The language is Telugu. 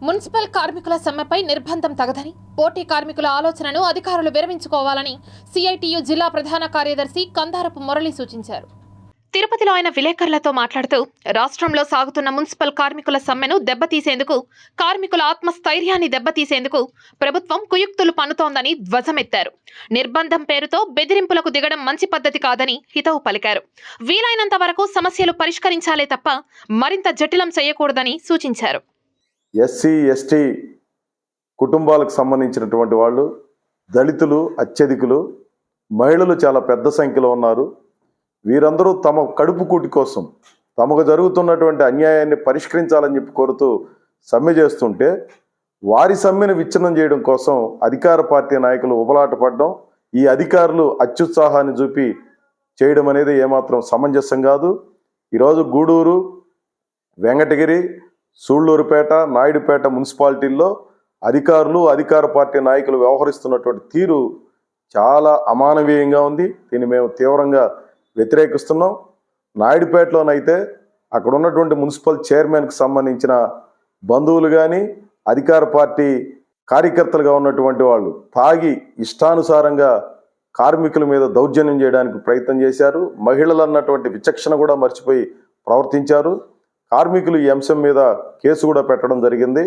మున్సిపల్ కార్మికుల సమ్మెపై నిర్బంధం తగదని, పోటీ కార్మికుల ఆలోచనను అధికారులు విరమించుకోవాలని సిఐటియు జిల్లా ప్రధాన కార్యదర్శి కందారపు మురళి సూచించారు. తిరుపతిలో ఆయన విలేకరులతో మాట్లాడుతూ, రాష్ట్రంలో సాగుతున్న మున్సిపల్ కార్మికుల సమ్మెను దెబ్బతీసేందుకు, కార్మికుల ఆత్మస్థైర్యాన్ని దెబ్బతీసేందుకు ప్రభుత్వం కుయుక్తులు పన్నుతోందని ధ్వజమెత్తారు. నిర్బంధం పేరుతో బెదిరింపులకు దిగడం మంచి పద్ధతి కాదని హితవు పలికారు. వీలైనంత వరకు సమస్యలు పరిష్కరించాలే తప్ప మరింత జటిలం చేయకూడదని సూచించారు. ఎస్సీ ఎస్టీ కుటుంబాలకు సంబంధించినటువంటి వాళ్ళు, దళితులు అత్యధికులు, మహిళలు చాలా పెద్ద సంఖ్యలో ఉన్నారు. వీరందరూ తమ కడుపు కూటి కోసం తమకు జరుగుతున్నటువంటి అన్యాయాన్ని పరిష్కరించాలని చెప్పి కోరుతూ సమ్మె చేస్తుంటే, వారి సమ్మెను విచ్ఛిన్నం చేయడం కోసం అధికార పార్టీ నాయకులు ఉబలాట పడడం, ఈ అధికారులు అత్యుత్సాహాన్ని చూపి చేయడం అనేది ఏమాత్రం సమంజసం కాదు. ఈరోజు గూడూరు, వెంకటగిరి, సూళ్లూరుపేట, నాయుడుపేట మున్సిపాలిటీల్లో అధికారులు, అధికార పార్టీ నాయకులు వ్యవహరిస్తున్నటువంటి తీరు చాలా అమానవీయంగా ఉంది. దీన్ని మేము తీవ్రంగా వ్యతిరేకిస్తున్నాం. నాయుడుపేటలోనైతే అక్కడ ఉన్నటువంటి మున్సిపల్ చైర్మన్కి సంబంధించిన బంధువులు కానీ, అధికార పార్టీ కార్యకర్తలుగా ఉన్నటువంటి వాళ్ళు తాగి ఇష్టానుసారంగా కార్మికుల మీద దౌర్జన్యం చేయడానికి ప్రయత్నం చేశారు. మహిళలు అన్నటువంటి విచక్షణ కూడా మర్చిపోయి ప్రవర్తించారు. కార్మికులు ఈ అంశం మీద కేసు కూడా పెట్టడం జరిగింది.